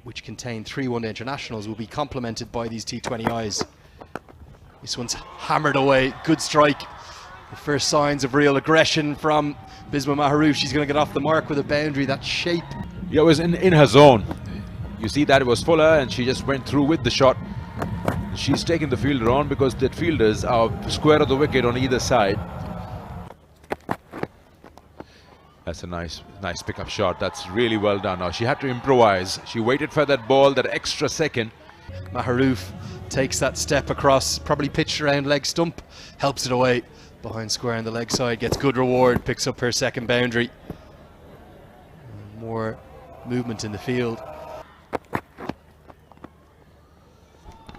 which contain 3 1-day internationals, will be complemented by these T20Is. This one's hammered away, good strike. The first signs of real aggression from Bisma Maharouf. She's going to get off the mark with a boundary. That shape. Yeah, it was in her zone. You see that it was Fuller and she just went through with the shot. She's taking the fielder on because the fielders are square of the wicket on either side. That's a nice pickup shot. That's really well done. Now she had to improvise. She waited for that ball, that extra second. Maharouf takes that step across, probably pitched around leg stump, helps it away behind square on the leg side, gets good reward, picks up her second boundary. More movement in the field.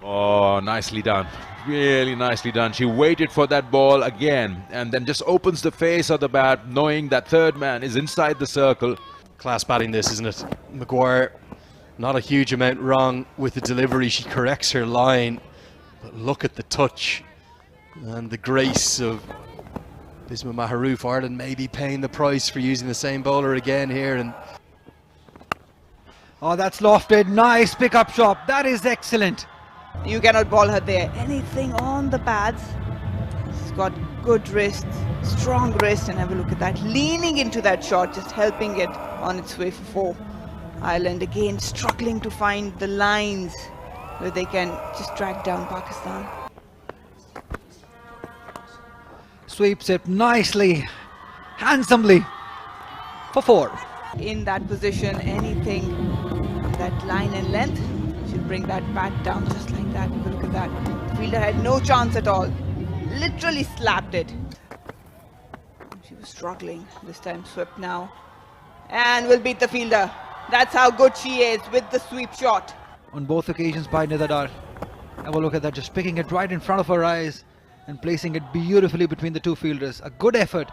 Oh, nicely done. Really nicely done. She waited for that ball again and then just opens the face of the bat, knowing that third man is inside the circle. Class batting this, isn't it? Maguire, not a huge amount wrong with the delivery. She corrects her line, but look at the touch and the grace of Bisma Maharouf. Ireland may be paying the price for using the same bowler again here. And oh, that's lofted. Nice pickup shot. That is excellent. You cannot ball her there. Anything on the pads. She's got good wrist, strong wrist, and have a look at that. Leaning into that shot, just helping it on its way for 4. Ireland again struggling to find the lines where they can just drag down Pakistan. Sweeps it nicely, handsomely for 4. In that position, anything that line and length, she'll bring that bat down just like that. Look at that. The fielder had no chance at all. Literally slapped it. She was struggling. This time swept now. And will beat the fielder. That's how good she is with the sweep shot. On both occasions by Nidadar. Have a look at that, just picking it right in front of her eyes and placing it beautifully between the two fielders. A good effort.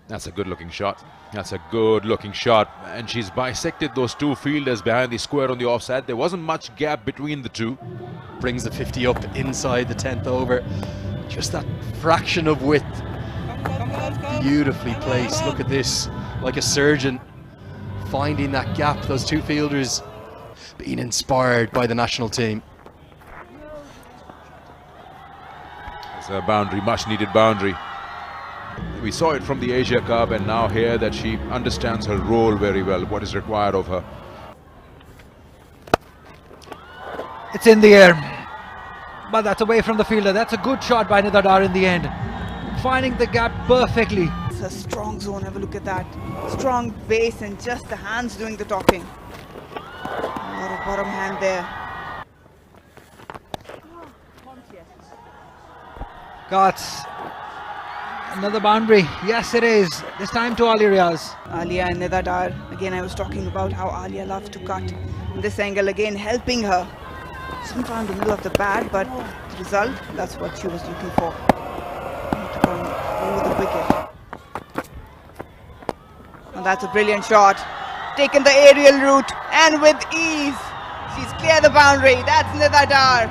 That's a good looking shot. That's a good looking shot. And she's bisected those two fielders behind the square on the offside. There wasn't much gap between the two. Brings the 50 up inside the 10th over. Just that fraction of width. Beautifully placed. Look at this. Like a surgeon finding that gap. Those two fielders being inspired by the national team. It's a boundary, much needed boundary. We saw it from the Asia Cup, and now here that she understands her role very well, what is required of her. It's in the air, but that's away from the fielder. That's a good shot by Nidadar in the end, finding the gap perfectly. It's a strong zone. Have a look at that. Strong base and just the hands doing the talking. A lot of bottom hand there. Got another boundary. Yes, it is. This time to Ali Riaz. Alia and Nidadar. Again, I was talking about how Alia loves to cut. In this angle again, helping her. She found the middle of the bat, but the result, that's what she was looking for. To come over the wicket. And that's a brilliant shot. Taken the aerial route and with ease. She's cleared the boundary. That's Nidadar.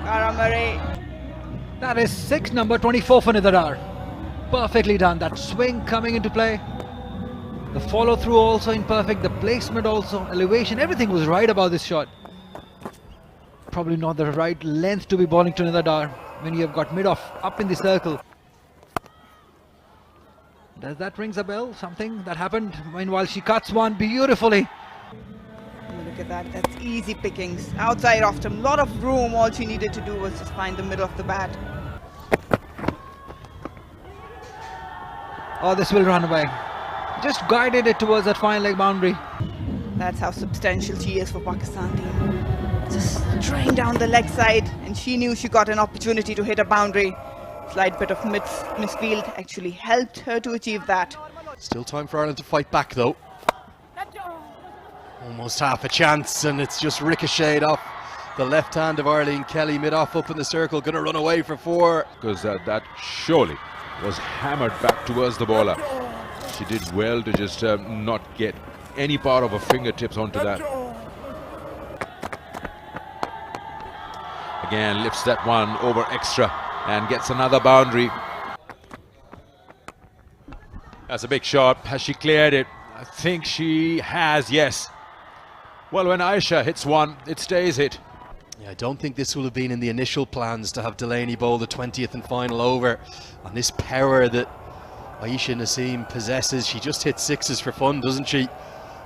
Karamare. That is 6 number 24 for Nidadar. Perfectly done. That swing coming into play. The follow through also in perfect. The placement also. Elevation. Everything was right about this shot. Probably not the right length to be bowling to Nidadar when you have got mid-off up in the circle. Does that rings a bell? Something that happened while she cuts one beautifully. Look at that. That's easy pickings. Outside off stump. Lot of room. All she needed to do was just find the middle of the bat. Oh, this will run away. Just guided it towards that fine leg boundary. That's how substantial she is for Pakistan team. Just straying down the leg side, and she knew she got an opportunity to hit a boundary. Slight bit of misfield actually helped her to achieve that. Still time for Ireland to fight back though. Almost half a chance, and it's just ricocheted off the left hand of Arlene Kelly, mid-off up in the circle, going to run away for 4. Because that surely was hammered back towards the bowler. She did well to just not get any part of her fingertips onto that. Again, lifts that one over extra and gets another boundary. That's a big shot. Has she cleared it? I think she has, yes. Well, when Aisha hits one, it stays hit. Yeah, I don't think this will have been in the initial plans to have Delaney bowl the 20th and final over on this power that Aisha Naseem possesses. She just hits sixes for fun, doesn't she?